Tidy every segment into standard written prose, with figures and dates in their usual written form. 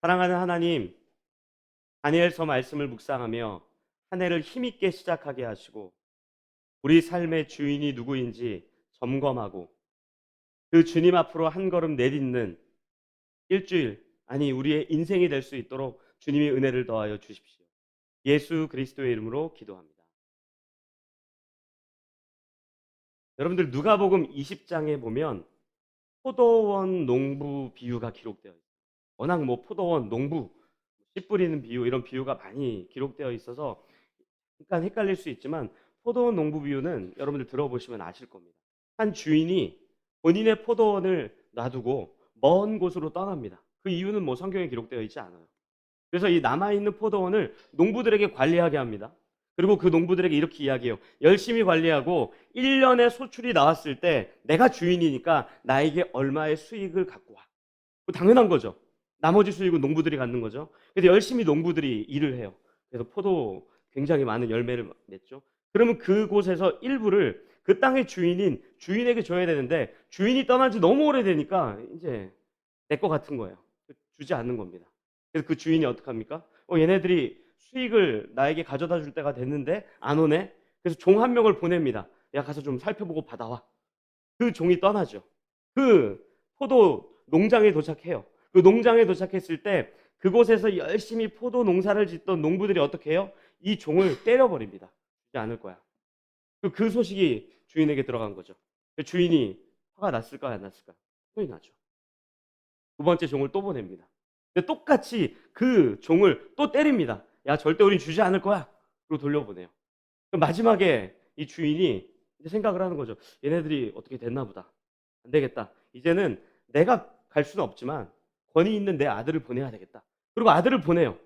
사랑하는 하나님, 다니엘서 말씀을 묵상하며 한 해를 힘있게 시작하게 하시고 우리 삶의 주인이 누구인지 점검하고 그 주님 앞으로 한 걸음 내딛는 일주일, 아니 우리의 인생이 될 수 있도록 주님이 은혜를 더하여 주십시오. 예수 그리스도의 이름으로 기도합니다. 여러분들 누가복음 20장에 보면 포도원 농부 비유가 기록되어 있어요. 워낙 포도원 농부 씨 뿌리는 비유, 이런 비유가 많이 기록되어 있어서 약간 헷갈릴 수 있지만, 포도원 농부 비유는 여러분들 들어보시면 아실 겁니다. 한 주인이 본인의 포도원을 놔두고 먼 곳으로 떠납니다. 그 이유는 성경에 기록되어 있지 않아요. 그래서 이 남아있는 포도원을 농부들에게 관리하게 합니다. 그리고 그 농부들에게 이렇게 이야기해요. 열심히 관리하고 1년에 소출이 나왔을 때 내가 주인이니까 나에게 얼마의 수익을 갖고 와. 당연한 거죠. 나머지 수익은 농부들이 갖는 거죠. 그래서 열심히 농부들이 일을 해요. 그래서 포도 굉장히 많은 열매를 맺죠. 그러면 그곳에서 일부를 그 땅의 주인인 주인에게 줘야 되는데, 주인이 떠난 지 너무 오래되니까 이제 내 거 같은 거예요. 주지 않는 겁니다. 그래서 그 주인이 어떡합니까? 얘네들이 수익을 나에게 가져다 줄 때가 됐는데 안 오네? 그래서 종 한 명을 보냅니다. 야, 가서 좀 살펴보고 받아와. 그 종이 떠나죠. 그 포도 농장에 도착해요. 그 농장에 도착했을 때 그곳에서 열심히 포도 농사를 짓던 농부들이 어떻게 해요? 이 종을 때려버립니다. 주지 않을 거야. 그 소식이 주인에게 들어간 거죠. 주인이 화가 났을까요, 안 났을까요? 당연히 나죠. 두 번째 종을 또 보냅니다. 근데 똑같이 그 종을 또 때립니다. 야, 절대 우린 주지 않을 거야. 그리고 돌려보내요. 그럼 마지막에 이 주인이 이제 생각을 하는 거죠. 얘네들이 어떻게 됐나 보다. 안 되겠다. 이제는 내가 갈 수는 없지만 권위 있는 내 아들을 보내야 되겠다. 그리고 아들을 보내요.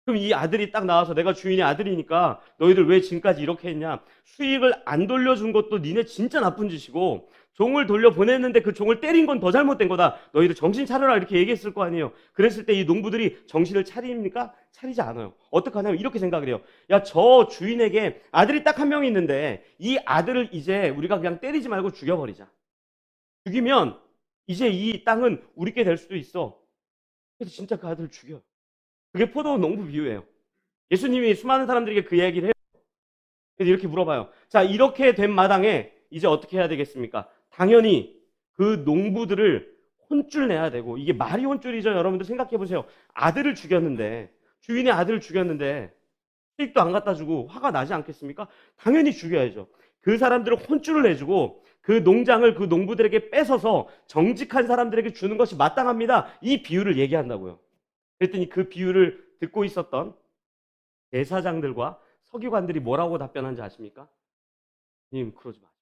그럼 이 아들이 딱 나와서, 내가 주인의 아들이니까 너희들 왜 지금까지 이렇게 했냐? 수익을 안 돌려준 것도 니네 진짜 나쁜 짓이고, 종을 돌려보냈는데 그 종을 때린 건 더 잘못된 거다. 너희들 정신 차려라, 이렇게 얘기했을 거 아니에요. 그랬을 때 이 농부들이 정신을 차립니까? 차리지 않아요. 어떡하냐면 이렇게 생각을 해요. 야, 저 주인에게 아들이 딱 한 명 있는데 이 아들을 이제 우리가 그냥 때리지 말고 죽여버리자. 죽이면 이제 이 땅은 우리께 될 수도 있어. 그래서 진짜 그 아들을 죽여요. 그게 포도원 농부 비유예요. 예수님이 수많은 사람들에게 그 얘기를 해요. 그래서 이렇게 물어봐요. 자, 이렇게 된 마당에 이제 어떻게 해야 되겠습니까? 당연히 그 농부들을 혼쭐 내야 되고, 이게 말이 혼쭐이죠. 여러분들 생각해 보세요. 아들을 죽였는데, 주인의 아들을 죽였는데 수익도 안 갖다 주고 화가 나지 않겠습니까? 당연히 죽여야죠. 그 사람들을 혼쭐을 내주고 그 농장을 그 농부들에게 뺏어서 정직한 사람들에게 주는 것이 마땅합니다. 이 비유를 얘기한다고요. 그랬더니 그 비유를 듣고 있었던 대사장들과 서기관들이 뭐라고 답변한지 아십니까? 님, 그러지 마세요.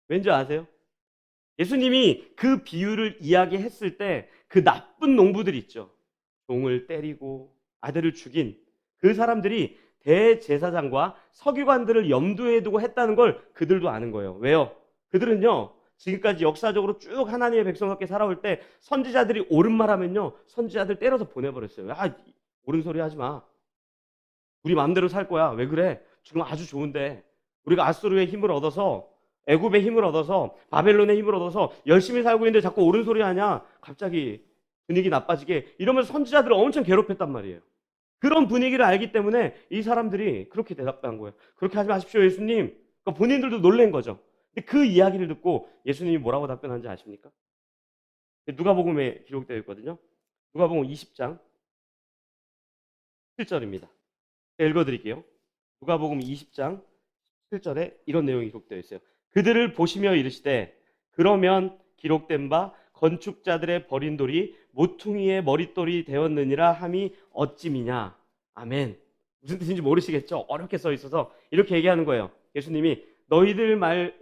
왠지 아세요? 예수님이 그 비유를 이야기했을 때 그 나쁜 농부들 있죠. 종을 때리고 아들을 죽인 그 사람들이 대제사장과 서기관들을 염두에 두고 했다는 걸 그들도 아는 거예요. 왜요? 그들은요, 지금까지 역사적으로 쭉 하나님의 백성답게 살아올 때 선지자들이 옳은 말 하면요, 선지자들 때려서 보내버렸어요. 야, 옳은 소리 하지 마. 우리 마음대로 살 거야. 왜 그래? 지금 아주 좋은데. 우리가 아수르의 힘을 얻어서, 애굽의 힘을 얻어서, 바벨론의 힘을 얻어서 열심히 살고 있는데 자꾸 옳은 소리 하냐? 갑자기 분위기 나빠지게, 이러면서 선지자들을 엄청 괴롭혔단 말이에요. 그런 분위기를 알기 때문에 이 사람들이 그렇게 대답한 거예요. 그렇게 하지 마십시오, 예수님. 그러니까 본인들도 놀란 거죠. 근데 그 이야기를 듣고 예수님이 뭐라고 답변한지 아십니까? 누가복음에 기록되어 있거든요. 누가복음 20장 7절입니다. 읽어드릴게요. 누가복음 20장 7절에 이런 내용이 기록되어 있어요. 그들을 보시며 이르시되, 그러면 기록된 바 건축자들의 버린 돌이 모퉁이의 머릿돌이 되었느니라 함이 어찌미냐. 아멘. 무슨 뜻인지 모르시겠죠? 어렵게 써 있어서 이렇게 얘기하는 거예요. 예수님이 너희들 말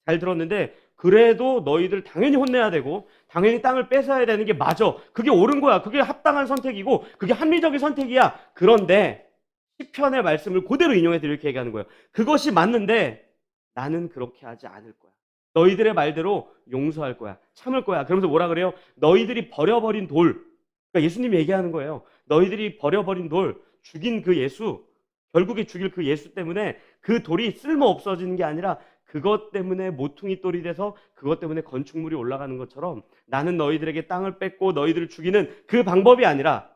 잘 들었는데 그래도 너희들 당연히 혼내야 되고 당연히 땅을 뺏어야 되는 게 맞아. 그게 옳은 거야. 그게 합당한 선택이고 그게 합리적인 선택이야. 그런데 시편의 말씀을 그대로 인용해서 이렇게 얘기하는 거예요. 그것이 맞는데 나는 그렇게 하지 않을 거야. 너희들의 말대로 용서할 거야. 참을 거야. 그러면서 뭐라 그래요? 너희들이 버려버린 돌. 그러니까 예수님이 얘기하는 거예요. 너희들이 버려버린 돌, 죽인 그 예수, 결국에 죽일 그 예수 때문에 그 돌이 쓸모 없어지는 게 아니라 그것 때문에 모퉁이 돌이 돼서 그것 때문에 건축물이 올라가는 것처럼 나는 너희들에게 땅을 뺏고 너희들을 죽이는 그 방법이 아니라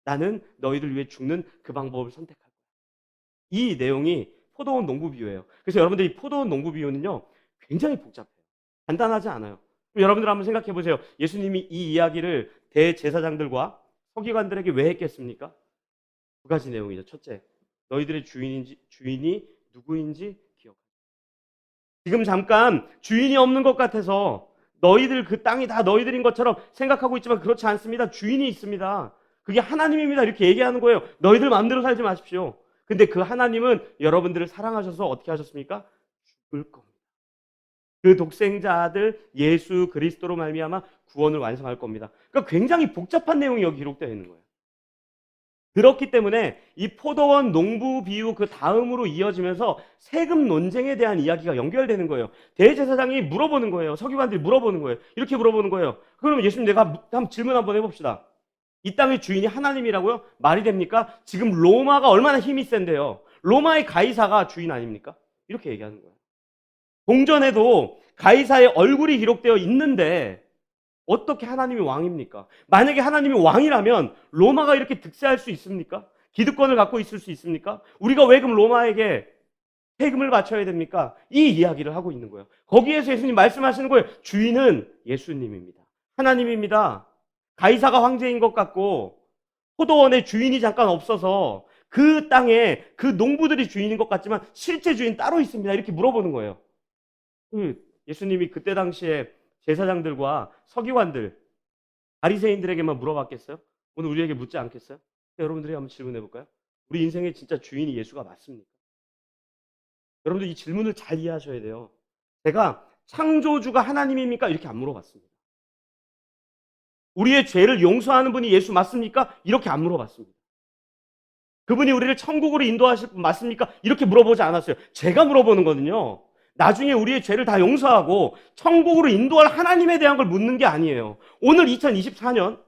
나는 너희들 위해 죽는 그 방법을 선택할 거야. 이 내용이 포도원 농부 비유예요. 그래서 여러분들 이 포도원 농부 비유는요, 굉장히 복잡해요. 간단하지 않아요. 여러분들 한번 생각해 보세요. 예수님이 이 이야기를 대제사장들과 서기관들에게 왜 했겠습니까? 두 가지 내용이죠. 첫째, 너희들의 주인이 누구인지 기억하라. 지금 잠깐 주인이 없는 것 같아서 너희들 그 땅이 다 너희들인 것처럼 생각하고 있지만 그렇지 않습니다. 주인이 있습니다. 그게 하나님입니다. 이렇게 얘기하는 거예요. 너희들 마음대로 살지 마십시오. 근데 그 하나님은 여러분들을 사랑하셔서 어떻게 하셨습니까? 죽을 겁니다. 그 독생자 아들 예수 그리스도로 말미암아 구원을 완성할 겁니다. 그러니까 굉장히 복잡한 내용이 여기 기록되어 있는 거예요. 그렇기 때문에 이 포도원 농부 비유 그 다음으로 이어지면서 세금 논쟁에 대한 이야기가 연결되는 거예요. 대제사장이 물어보는 거예요. 서기관들이 물어보는 거예요. 이렇게 물어보는 거예요. 그러면 예수님, 내가 한번 질문 한번 해봅시다. 이 땅의 주인이 하나님이라고요? 말이 됩니까? 지금 로마가 얼마나 힘이 센데요. 로마의 가이사가 주인 아닙니까? 이렇게 얘기하는 거예요. 동전에도 가이사의 얼굴이 기록되어 있는데 어떻게 하나님이 왕입니까? 만약에 하나님이 왕이라면 로마가 이렇게 득세할 수 있습니까? 기득권을 갖고 있을 수 있습니까? 우리가 왜 그럼 로마에게 세금을 바쳐야 됩니까? 이 이야기를 하고 있는 거예요. 거기에서 예수님 말씀하시는 거예요. 주인은 예수님입니다. 하나님입니다. 가이사가 황제인 것 같고 포도원의 주인이 잠깐 없어서 그 땅에 그 농부들이 주인인 것 같지만 실제 주인 따로 있습니다. 이렇게 물어보는 거예요. 예수님이 그때 당시에 제사장들과 서기관들, 바리새인들에게만 물어봤겠어요? 오늘 우리에게 묻지 않겠어요? 여러분들이 한번 질문해 볼까요? 우리 인생의 진짜 주인이 예수가 맞습니까? 여러분들 이 질문을 잘 이해하셔야 돼요. 제가 창조주가 하나님입니까? 이렇게 안 물어봤습니다. 우리의 죄를 용서하는 분이 예수 맞습니까? 이렇게 안 물어봤습니다. 그분이 우리를 천국으로 인도하실 분 맞습니까? 이렇게 물어보지 않았어요. 제가 물어보는 거는요, 나중에 우리의 죄를 다 용서하고 천국으로 인도할 하나님에 대한 걸 묻는 게 아니에요. 오늘 2024년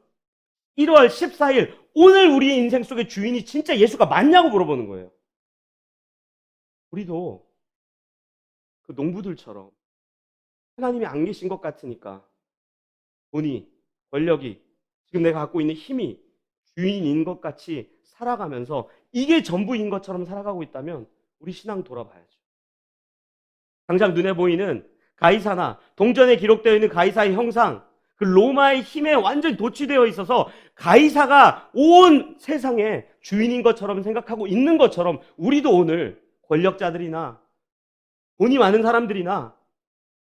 1월 14일 오늘 우리의 인생 속의 주인이 진짜 예수가 맞냐고 물어보는 거예요. 우리도 그 농부들처럼 하나님이 안 계신 것 같으니까 돈이, 권력이, 지금 내가 갖고 있는 힘이 주인인 것 같이 살아가면서 이게 전부인 것처럼 살아가고 있다면 우리 신앙 돌아봐야죠. 당장 눈에 보이는 가이사나 동전에 기록되어 있는 가이사의 형상, 그 로마의 힘에 완전히 도취되어 있어서 가이사가 온 세상의 주인인 것처럼 생각하고 있는 것처럼 우리도 오늘 권력자들이나 돈이 많은 사람들이나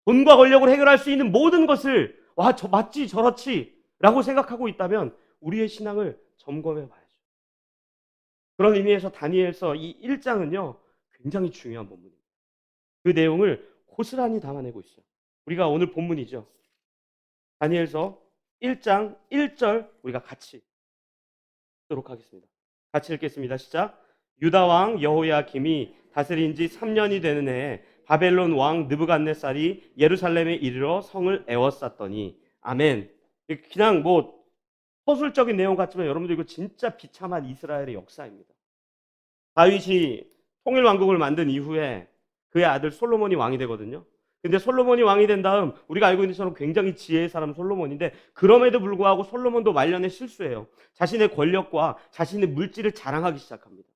돈과 권력을 해결할 수 있는 모든 것을 와, 저 맞지 저렇지 라고 생각하고 있다면 우리의 신앙을 점검해 봐야죠. 그런 의미에서 다니엘서 이 1장은요 굉장히 중요한 본문입니다. 그 내용을 고스란히 담아내고 있어요. 우리가 오늘 본문이죠. 다니엘서 1장 1절 우리가 같이 읽도록 하겠습니다. 같이 읽겠습니다. 시작. 유다 왕 여호야김이 다스린 지 3년이 되는 해에 바벨론 왕 느부갓네살이 예루살렘에 이르러 성을 에워쌌더니. 아멘. 그냥 뭐 서술적인 내용 같지만 여러분들 이거 진짜 비참한 이스라엘의 역사입니다. 다윗이 통일 왕국을 만든 이후에 그의 아들 솔로몬이 왕이 되거든요. 근데 솔로몬이 왕이 된 다음 우리가 알고 있는 것처럼 굉장히 지혜의 사람 솔로몬인데 그럼에도 불구하고 솔로몬도 말년에 실수해요. 자신의 권력과 자신의 물질을 자랑하기 시작합니다.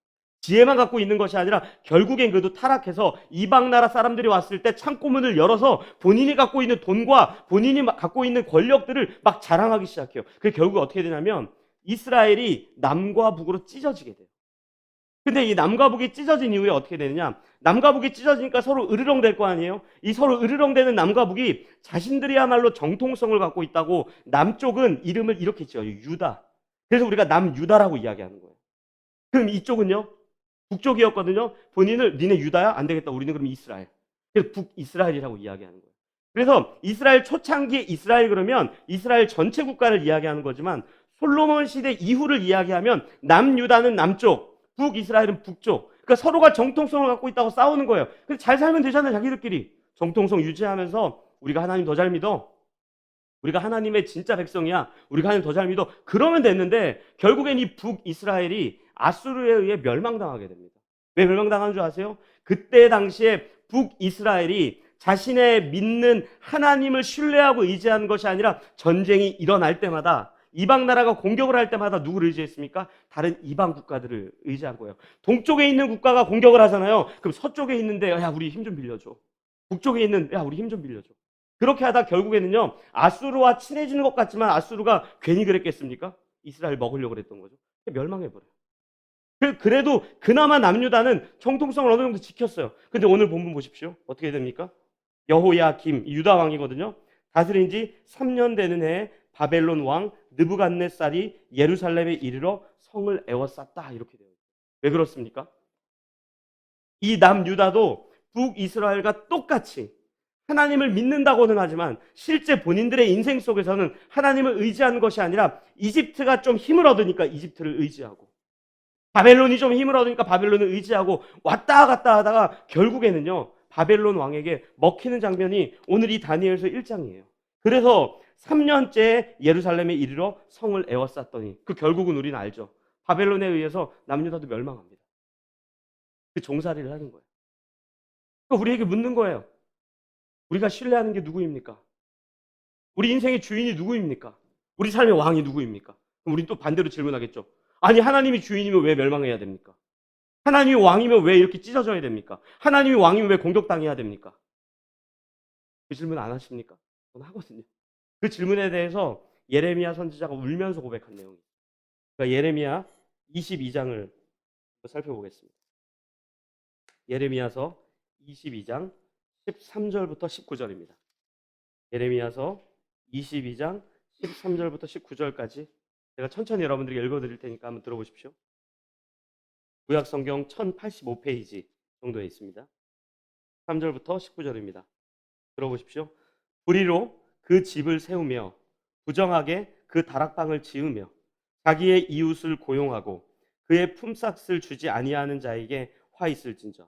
지혜만 갖고 있는 것이 아니라 결국엔 그래도 타락해서 이방 나라 사람들이 왔을 때 창고문을 열어서 본인이 갖고 있는 돈과 본인이 갖고 있는 권력들을 막 자랑하기 시작해요. 그게 결국 어떻게 되냐면 이스라엘이 남과 북으로 찢어지게 돼요. 근데 이 남과 북이 찢어진 이후에 어떻게 되느냐? 남과 북이 찢어지니까 서로 으르렁 될 거 아니에요? 이 서로 으르렁 되는 남과 북이 자신들이야말로 정통성을 갖고 있다고 남쪽은 이름을 이렇게 지어요. 유다. 그래서 우리가 남유다라고 이야기하는 거예요. 그럼 이쪽은요? 북쪽이었거든요. 본인을 니네 유다야? 안 되겠다. 우리는 그럼 이스라엘. 그래서 북이스라엘이라고 이야기하는 거예요. 그래서 이스라엘 초창기의 이스라엘 그러면 이스라엘 전체 국가를 이야기하는 거지만 솔로몬 시대 이후를 이야기하면 남유다는 남쪽, 북이스라엘은 북쪽. 그러니까 서로가 정통성을 갖고 있다고 싸우는 거예요. 근데 잘 살면 되잖아요. 자기들끼리. 정통성 유지하면서 우리가 하나님 더 잘 믿어. 우리가 하나님의 진짜 백성이야. 우리가 하나님 더 잘 믿어. 그러면 됐는데 결국엔 이 북이스라엘이 아수르에 의해 멸망당하게 됩니다. 왜 멸망당하는 줄 아세요? 그때 당시에 북이스라엘이 자신의 믿는 하나님을 신뢰하고 의지하는 것이 아니라 전쟁이 일어날 때마다, 이방 나라가 공격을 할 때마다 누구를 의지했습니까? 다른 이방 국가들을 의지한 거예요. 동쪽에 있는 국가가 공격을 하잖아요. 그럼 서쪽에 있는데 야 우리 힘 좀 빌려줘. 북쪽에 있는 야 우리 힘 좀 빌려줘. 그렇게 하다 결국에는요, 아수르와 친해지는 것 같지만 아수르가 괜히 그랬겠습니까? 이스라엘 먹으려고 그랬던 거죠. 멸망해버려요. 그래도 그나마 남유다는 정통성을 어느 정도 지켰어요. 근데 오늘 본문 보십시오. 어떻게 됩니까? 여호야김, 유다 왕이거든요. 다스린 지 3년 되는 해에 바벨론 왕 느부갓네살이 예루살렘에 이르러 성을 에워쌌다. 이렇게 돼요. 왜 그렇습니까? 이 남유다도 북이스라엘과 똑같이 하나님을 믿는다고는 하지만 실제 본인들의 인생 속에서는 하나님을 의지하는 것이 아니라 이집트가 좀 힘을 얻으니까 이집트를 의지하고, 바벨론이 좀 힘을 얻으니까 바벨론을 의지하고 왔다 갔다 하다가 결국에는요, 바벨론 왕에게 먹히는 장면이 오늘 이 다니엘서 1장이에요. 그래서 3년째 예루살렘에 이르러 성을 에워쌌더니 그 결국은 우리는 알죠. 바벨론에 의해서 남유다도 멸망합니다. 그 종살이를 하는 거예요. 그러니까 우리에게 묻는 거예요. 우리가 신뢰하는 게 누구입니까? 우리 인생의 주인이 누구입니까? 우리 삶의 왕이 누구입니까? 그럼 우리는 또 반대로 질문하겠죠. 아니 하나님이 주인이면 왜 멸망해야 됩니까? 하나님이 왕이면 왜 이렇게 찢어져야 됩니까? 하나님이 왕이면 왜 공격당해야 됩니까? 그 질문 안 하십니까? 저는 하거든요. 그 질문에 대해서 예레미야 선지자가 울면서 고백한 내용이에요. 그러니까 예레미야 22장을 살펴보겠습니다. 예레미야서 22장 13절부터 19절입니다. 예레미야서 22장 13절부터 19절까지 제가 천천히 여러분들에게 읽어드릴 테니까 한번 들어보십시오. 구약성경 1085페이지 정도에 있습니다. 3절부터 19절입니다. 들어보십시오. 불의로 그 집을 세우며 부정하게 그 다락방을 지으며 자기의 이웃을 고용하고 그의 품삯을 주지 아니하는 자에게 화 있을진저.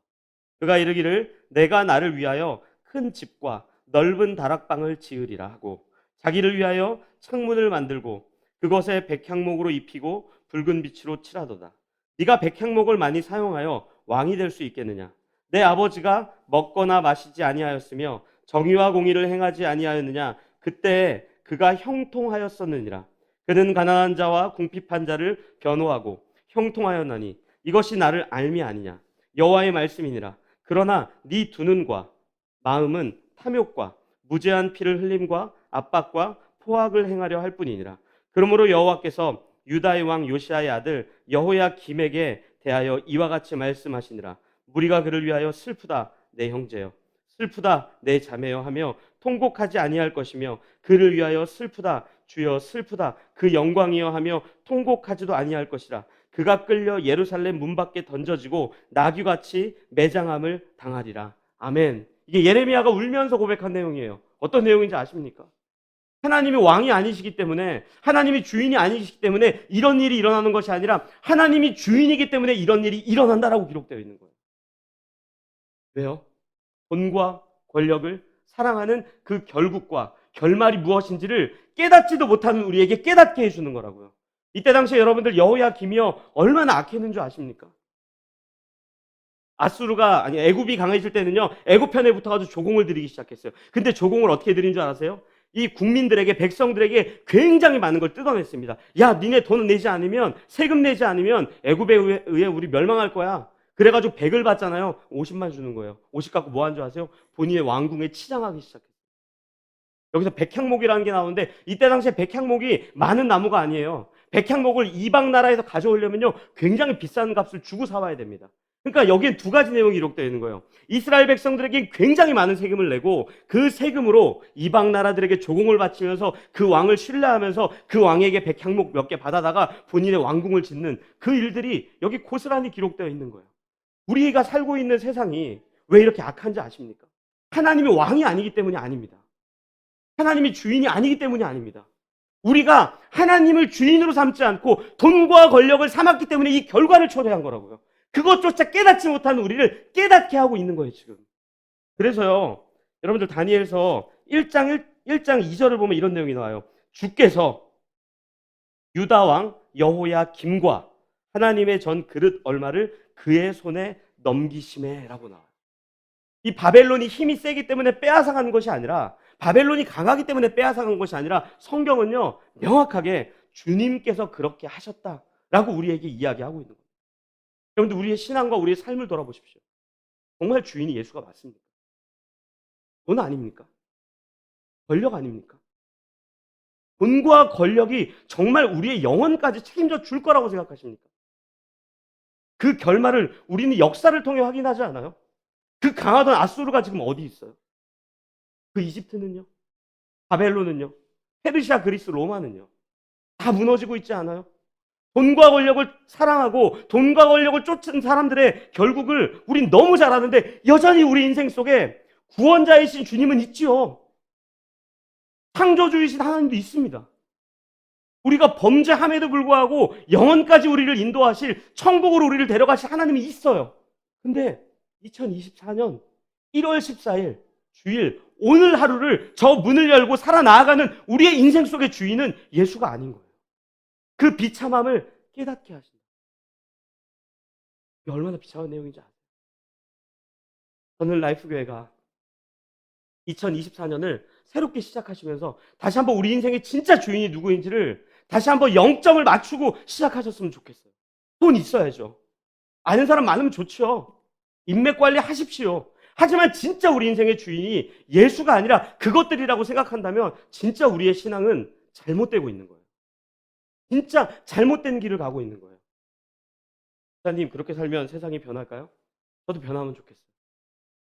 그가 이르기를 내가 나를 위하여 큰 집과 넓은 다락방을 지으리라 하고 자기를 위하여 창문을 만들고 그것에 백향목으로 입히고 붉은 빛으로 칠하도다. 네가 백향목을 많이 사용하여 왕이 될 수 있겠느냐? 내 아버지가 먹거나 마시지 아니하였으며 정의와 공의를 행하지 아니하였느냐? 그때 그가 형통하였었느니라. 그는 가난한 자와 궁핍한 자를 변호하고 형통하였나니 이것이 나를 알미 아니냐? 여호와의 말씀이니라. 그러나 네 두 눈과 마음은 탐욕과 무죄한 피를 흘림과 압박과 포악을 행하려 할 뿐이니라. 그러므로 여호와께서 유다의 왕 요시아의 아들 여호야김에게 대하여 이와 같이 말씀하시니라. 무리가 그를 위하여 슬프다 내 형제여, 슬프다 내 자매여 하며 통곡하지 아니할 것이며 그를 위하여 슬프다 주여 슬프다 그 영광이여 하며 통곡하지도 아니할 것이라. 그가 끌려 예루살렘 문 밖에 던져지고 나귀같이 매장함을 당하리라. 아멘. 이게 예레미야가 울면서 고백한 내용이에요. 어떤 내용인지 아십니까? 하나님이 왕이 아니시기 때문에, 하나님이 주인이 아니시기 때문에 이런 일이 일어나는 것이 아니라 하나님이 주인이기 때문에 이런 일이 일어난다라고 기록되어 있는 거예요. 왜요? 돈과 권력을 사랑하는 그 결국과 결말이 무엇인지를 깨닫지도 못하는 우리에게 깨닫게 해주는 거라고요. 이때 당시에 여러분들 여호야김이요 얼마나 악했는 줄 아십니까? 애굽이 강해질 때는요 애굽 편에 붙어가지고 조공을 드리기 시작했어요. 근데 조공을 어떻게 드린 줄 아세요? 이 국민들에게, 백성들에게 굉장히 많은 걸 뜯어냈습니다. 야, 니네 돈 내지 않으면, 세금 내지 않으면 애굽에 의해 우리 멸망할 거야. 그래가지고 100을 받잖아요. 50만 주는 거예요. 50 갖고 뭐 한 줄 아세요? 본인의 왕궁에 치장하기 시작했어요. 여기서 백향목이라는 게 나오는데 이때 당시에 백향목이 많은 나무가 아니에요. 백향목을 이방 나라에서 가져오려면요 굉장히 비싼 값을 주고 사와야 됩니다. 그러니까 여기엔 두 가지 내용이 기록되어 있는 거예요. 이스라엘 백성들에게 굉장히 많은 세금을 내고 그 세금으로 이방 나라들에게 조공을 바치면서 그 왕을 신뢰하면서 그 왕에게 백향목 몇 개 받아다가 본인의 왕궁을 짓는 그 일들이 여기 고스란히 기록되어 있는 거예요. 우리가 살고 있는 세상이 왜 이렇게 악한지 아십니까? 하나님이 왕이 아니기 때문이 아닙니다. 하나님이 주인이 아니기 때문이 아닙니다. 우리가 하나님을 주인으로 삼지 않고 돈과 권력을 삼았기 때문에 이 결과를 초래한 거라고요. 그것조차 깨닫지 못하는 우리를 깨닫게 하고 있는 거예요, 지금. 그래서요, 여러분들 다니엘서 1장 2절을 보면 이런 내용이 나와요. 주께서 유다 왕 여호야김과 하나님의 전 그릇 얼마를 그의 손에 넘기심에라고 나와요. 이 바벨론이 힘이 세기 때문에 빼앗아가는 것이 아니라, 바벨론이 강하기 때문에 빼앗아간 것이 아니라, 성경은요 명확하게 주님께서 그렇게 하셨다라고 우리에게 이야기하고 있는 거예요. 여러분들, 우리의 신앙과 우리의 삶을 돌아보십시오. 정말 주인이 예수가 맞습니까? 돈 아닙니까? 권력 아닙니까? 돈과 권력이 정말 우리의 영혼까지 책임져 줄 거라고 생각하십니까? 그 결말을 우리는 역사를 통해 확인하지 않아요? 그 강하던 아수르가 지금 어디 있어요? 그 이집트는요? 바벨론은요? 페르시아, 그리스, 로마는요? 다 무너지고 있지 않아요? 돈과 권력을 사랑하고 돈과 권력을 쫓은 사람들의 결국을 우린 너무 잘 아는데, 여전히 우리 인생 속에 구원자이신 주님은 있지요. 창조주이신 하나님도 있습니다. 우리가 범죄함에도 불구하고 영원까지 우리를 인도하실, 천국으로 우리를 데려가실 하나님이 있어요. 근데 2024년 1월 14일 주일, 오늘 하루를, 저 문을 열고 살아나가는 우리의 인생 속의 주인은 예수가 아닌 거예요. 그 비참함을 깨닫게 하신다. 이게 얼마나 비참한 내용인지 아세요? 저는 라이프교회가 2024년을 새롭게 시작하시면서 다시 한번 우리 인생의 진짜 주인이 누구인지를 다시 한번 0점을 맞추고 시작하셨으면 좋겠어요. 돈 있어야죠. 아는 사람 많으면 좋죠. 인맥 관리 하십시오. 하지만 진짜 우리 인생의 주인이 예수가 아니라 그것들이라고 생각한다면 진짜 우리의 신앙은 잘못되고 있는 거예요. 진짜 잘못된 길을 가고 있는 거예요. 목사님, 그렇게 살면 세상이 변할까요? 저도 변하면 좋겠어요.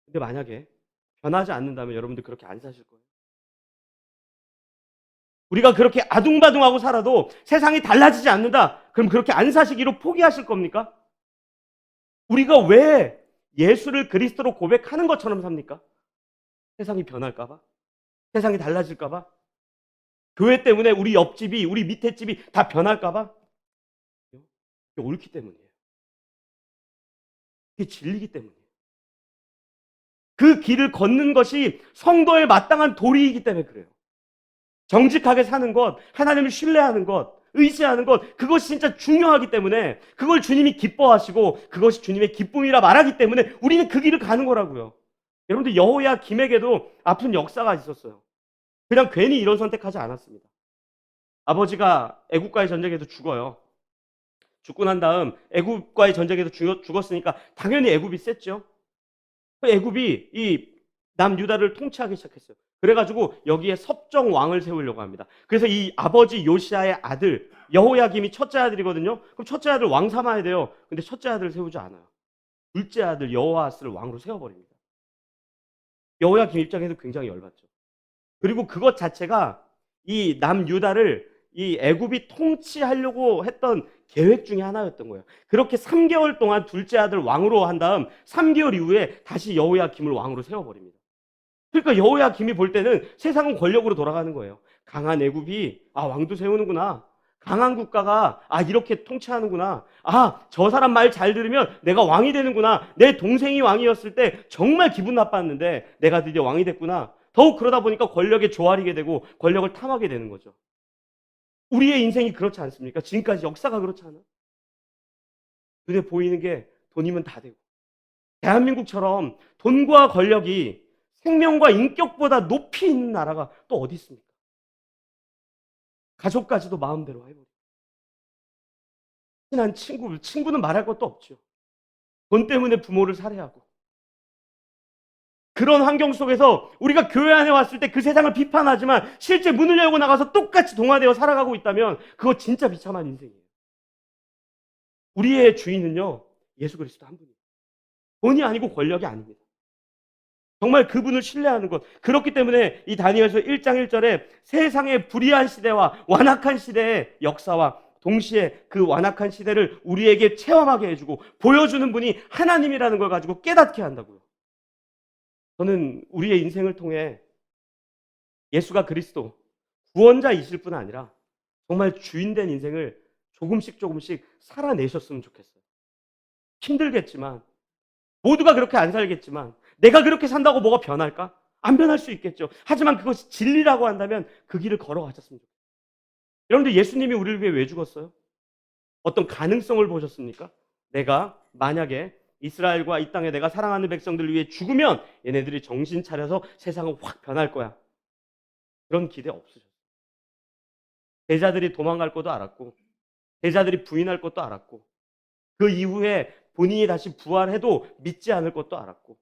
근데 만약에 변하지 않는다면 여러분들 그렇게 안 사실 거예요. 우리가 그렇게 아둥바둥하고 살아도 세상이 달라지지 않는다. 그럼 그렇게 안 사시기로 포기하실 겁니까? 우리가 왜 예수를 그리스도로 고백하는 것처럼 삽니까? 세상이 변할까 봐? 세상이 달라질까 봐? 교회 때문에 우리 옆집이, 우리 밑에 집이 다 변할까 봐? 그게 옳기 때문이에요. 그게 진리기 때문이에요. 그 길을 걷는 것이 성도의 마땅한 도리이기 때문에 그래요. 정직하게 사는 것, 하나님을 신뢰하는 것, 의지하는 것, 그것이 진짜 중요하기 때문에, 그걸 주님이 기뻐하시고 그것이 주님의 기쁨이라 말하기 때문에 우리는 그 길을 가는 거라고요. 여러분들, 여호야김에게도 아픈 역사가 있었어요. 그냥 괜히 이런 선택하지 않았습니다. 아버지가 애국과의 전쟁에서 죽어요. 죽고 난 다음 애굽과의 전쟁에서 죽었으니까 당연히 애굽이 셌죠. 애굽이 이 남유다를 통치하기 시작했어요. 그래가지고 여기에 섭정 왕을 세우려고 합니다. 그래서 이 아버지 요시아의 아들 여호야김이 첫째 아들이거든요. 그럼 첫째 아들 왕 삼아야 돼요. 근데 첫째 아들을 세우지 않아요. 둘째 아들 여호아스를 왕으로 세워버립니다. 여호야김 입장에서 굉장히 열받죠. 그리고 그것 자체가 이 남유다를 이 애굽이 통치하려고 했던 계획 중에 하나였던 거예요. 그렇게 3개월 동안 둘째 아들 왕으로 한 다음 3개월 이후에 다시 여호야김을 왕으로 세워버립니다. 그러니까 여호야김이 볼 때는 세상은 권력으로 돌아가는 거예요. 강한 애굽이 왕도 세우는구나. 강한 국가가 이렇게 통치하는구나. 저 사람 말 잘 들으면 내가 왕이 되는구나. 내 동생이 왕이었을 때 정말 기분 나빴는데 내가 드디어 왕이 됐구나. 더욱 그러다 보니까 권력에 조아리게 되고 권력을 탐하게 되는 거죠. 우리의 인생이 그렇지 않습니까? 지금까지 역사가 그렇지 않아? 눈에 보이는 게 돈이면 다 되고, 대한민국처럼 돈과 권력이 생명과 인격보다 높이 있는 나라가 또 어디 있습니까? 가족까지도 마음대로 해버리고, 친한 친구는 말할 것도 없죠. 돈 때문에 부모를 살해하고, 그런 환경 속에서 우리가 교회 안에 왔을 때 그 세상을 비판하지만 실제 문을 열고 나가서 똑같이 동화되어 살아가고 있다면 그거 진짜 비참한 인생이에요. 우리의 주인은요, 예수 그리스도 한 분이에요. 돈이 아니고 권력이 아닙니다. 정말 그분을 신뢰하는 것. 그렇기 때문에 이 다니엘서 1장 1절에 세상의 불의한 시대와 완악한 시대의 역사와 동시에 그 완악한 시대를 우리에게 체험하게 해주고 보여주는 분이 하나님이라는 걸 가지고 깨닫게 한다고요. 저는 우리의 인생을 통해 예수가 그리스도 구원자이실 뿐 아니라 정말 주인된 인생을 조금씩 살아내셨으면 좋겠어요. 힘들겠지만, 모두가 그렇게 안 살겠지만, 내가 그렇게 산다고 뭐가 변할까? 안 변할 수 있겠죠. 하지만 그것이 진리라고 한다면 그 길을 걸어가셨으면 좋겠어요. 여러분들, 예수님이 우리를 위해 왜 죽었어요? 어떤 가능성을 보셨습니까? 내가 만약에 이스라엘과 이 땅에 내가 사랑하는 백성들을 위해 죽으면 얘네들이 정신 차려서 세상은 확 변할 거야. 그런 기대 없으셨어요. 제자들이 도망갈 것도 알았고, 제자들이 부인할 것도 알았고, 그 이후에 본인이 다시 부활해도 믿지 않을 것도 알았고,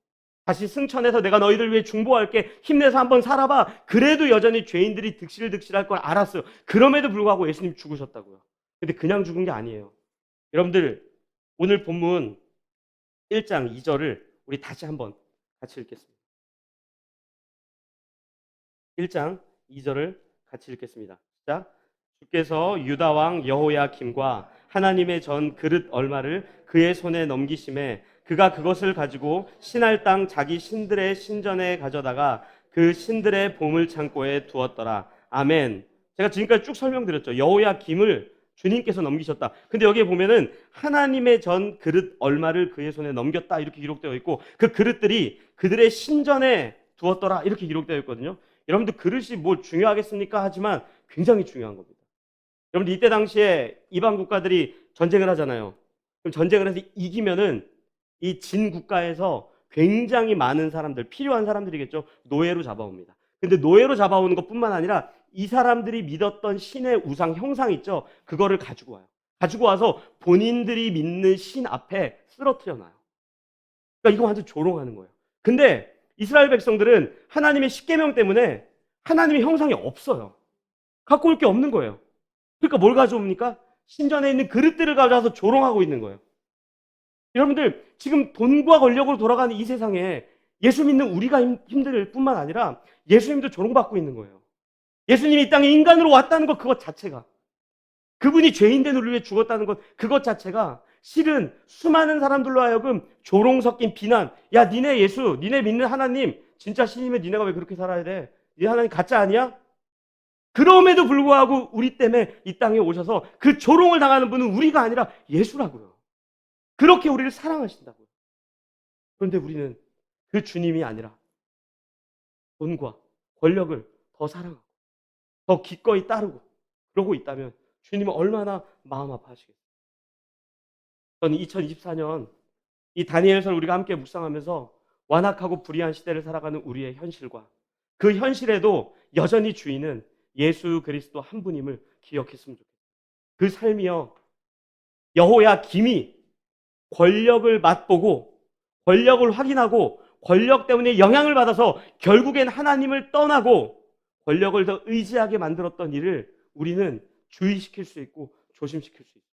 다시 승천해서 내가 너희들 위해 중보할게, 힘내서 한번 살아봐. 그래도 여전히 죄인들이 득실득실할 걸 알았어요. 그럼에도 불구하고 예수님 죽으셨다고요. 근데 그냥 죽은 게 아니에요. 여러분들, 오늘 본문 1장 2절을 우리 다시 한번 같이 읽겠습니다. 1장 2절을 같이 읽겠습니다. 시작. 주께서 유다 왕 여호야김과 하나님의 전 그릇 얼마를 그의 손에 넘기심에 그가 그것을 가지고 신할 땅 자기 신들의 신전에 가져다가 그 신들의 보물 창고에 두었더라. 아멘. 제가 지금까지 쭉 설명드렸죠. 여호야김을 주님께서 넘기셨다. 근데 여기에 보면은 하나님의 전 그릇 얼마를 그의 손에 넘겼다 이렇게 기록되어 있고, 그 그릇들이 그들의 신전에 두었더라 이렇게 기록되어 있거든요. 여러분들 그릇이 뭐 중요하겠습니까? 하지만 굉장히 중요한 겁니다. 여러분들 이때 당시에 이방 국가들이 전쟁을 하잖아요. 그럼 전쟁을 해서 이기면은 이 진 국가에서 굉장히 많은 사람들, 필요한 사람들이겠죠. 노예로 잡아옵니다. 근데 노예로 잡아오는 것뿐만 아니라 이 사람들이 믿었던 신의 우상 형상 있죠. 그거를 가지고 와요. 가지고 와서 본인들이 믿는 신 앞에 쓰러뜨려 놔요. 그러니까 이거 완전 조롱하는 거예요. 근데 이스라엘 백성들은 하나님의 십계명 때문에 하나님의 형상이 없어요. 갖고 올 게 없는 거예요. 그러니까 뭘 가져옵니까? 신전에 있는 그릇들을 가져와서 조롱하고 있는 거예요. 여러분들 지금 돈과 권력으로 돌아가는 이 세상에 예수 믿는 우리가 힘들 뿐만 아니라 예수님도 조롱받고 있는 거예요. 예수님이 이 땅에 인간으로 왔다는 것 그것 자체가, 그분이 죄인된 우리를 위해 죽었다는 것 그것 자체가 실은 수많은 사람들로 하여금 조롱 섞인 비난. 야, 니네 예수, 니네 믿는 하나님 진짜 신이면 니네가 왜 그렇게 살아야 돼? 니 하나님 가짜 아니야? 그럼에도 불구하고 우리 때문에 이 땅에 오셔서 그 조롱을 당하는 분은 우리가 아니라 예수라고요. 그렇게 우리를 사랑하신다고요. 그런데 우리는 그 주님이 아니라 돈과 권력을 더 사랑하고 더 기꺼이 따르고 그러고 있다면 주님은 얼마나 마음 아파하시겠어요. 저는 2024년 이 다니엘서를 우리가 함께 묵상하면서 완악하고 불의한 시대를 살아가는 우리의 현실과 그 현실에도 여전히 주인은 예수 그리스도 한 분임을 기억했으면 좋겠어요. 그 삶이요, 여호야김이 권력을 맛보고 권력을 확인하고 권력 때문에 영향을 받아서 결국엔 하나님을 떠나고 권력을 더 의지하게 만들었던 일을 우리는 주의시킬 수 있고 조심시킬 수 있어요.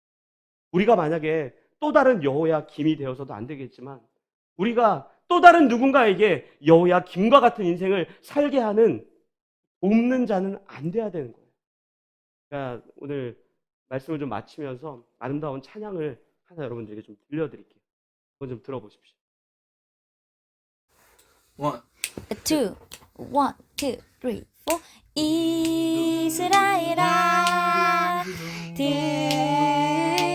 우리가 만약에 또 다른 여호야김이 되어서도 안 되겠지만 우리가 또 다른 누군가에게 여호야김과 같은 인생을 살게 하는 돕는 자는 안 돼야 되는 거예요. 그러니까 오늘 말씀을 좀 마치면서 아름다운 찬양을 하나 여러분들에게 좀 들려드릴게요. 그건 좀 들어보십시오. One. two, one, two, three, four. 이스라엘아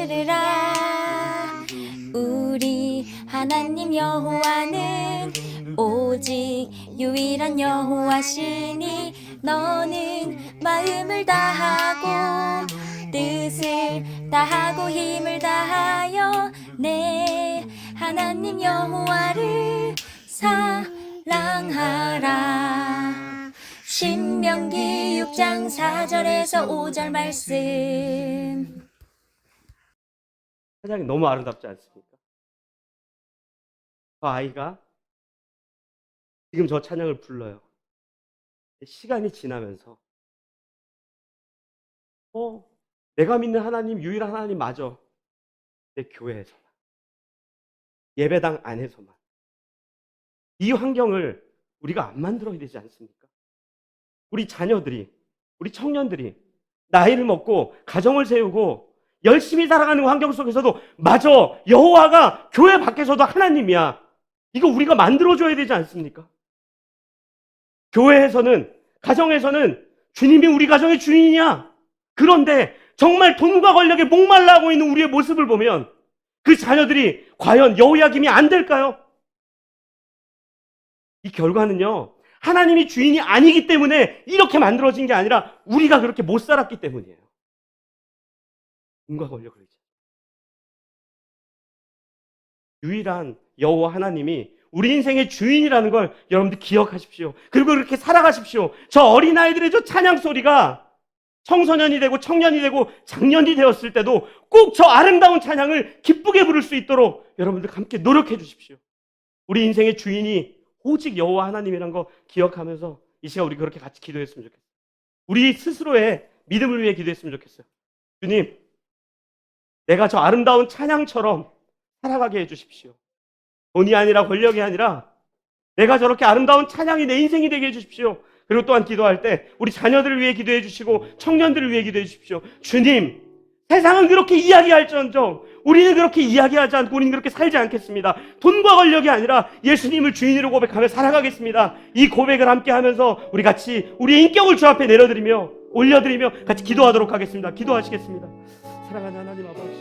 들으라, 우리 하나님 여호와는 오직 유일한 여호와시니 너는 마음을 다하고 뜻을 다하고 힘을 다하여 내 하나님 여호와를 사랑하라. 신명기 6장 4절에서 5절 말씀. 찬양이 너무 아름답지 않습니까? 그 아이가 지금 저 찬양을 불러요. 시간이 지나면서 내가 믿는 하나님 유일한 하나님 맞아. 내 교회에서만, 예배당 안에서만. 이 환경을 우리가 안 만들어야 되지 않습니까? 우리 자녀들이, 우리 청년들이 나이를 먹고 가정을 세우고 열심히 살아가는 환경 속에서도 맞아, 여호와가 교회 밖에서도 하나님이야. 이거 우리가 만들어줘야 되지 않습니까? 교회에서는, 가정에서는 주님이 우리 가정의 주인이야. 그런데 정말 돈과 권력에 목말라 하고 있는 우리의 모습을 보면 그 자녀들이 과연 여호야김이 안 될까요? 이 결과는요, 하나님이 주인이 아니기 때문에 이렇게 만들어진 게 아니라 우리가 그렇게 못 살았기 때문이에요. 돈과 권력을 의지. 유일한 여호와 하나님이 우리 인생의 주인이라는 걸 여러분들 기억하십시오. 그리고 그렇게 살아가십시오. 저 어린아이들의 저 찬양 소리가 청소년이 되고 청년이 되고 장년이 되었을 때도 꼭 저 아름다운 찬양을 기쁘게 부를 수 있도록 여러분들 함께 노력해 주십시오. 우리 인생의 주인이 오직 여호와 하나님이란 거 기억하면서 이 시간 우리 그렇게 같이 기도했으면 좋겠어요. 우리 스스로의 믿음을 위해 기도했으면 좋겠어요. 주님, 내가 저 아름다운 찬양처럼 살아가게 해주십시오. 돈이 아니라 권력이 아니라 내가 저렇게 아름다운 찬양이 내 인생이 되게 해주십시오. 그리고 또한 기도할 때 우리 자녀들을 위해 기도해 주시고 청년들을 위해 기도해 주십시오. 주님, 세상은 그렇게 이야기할지언정 우리는 그렇게 이야기하지 않고 우리는 그렇게 살지 않겠습니다. 돈과 권력이 아니라 예수님을 주인으로 고백하며 살아가겠습니다. 이 고백을 함께 하면서 우리 같이 우리의 인격을 주 앞에 내려드리며 올려드리며 같이 기도하도록 하겠습니다. 기도하시겠습니다. 사랑하는 하나님 아버지,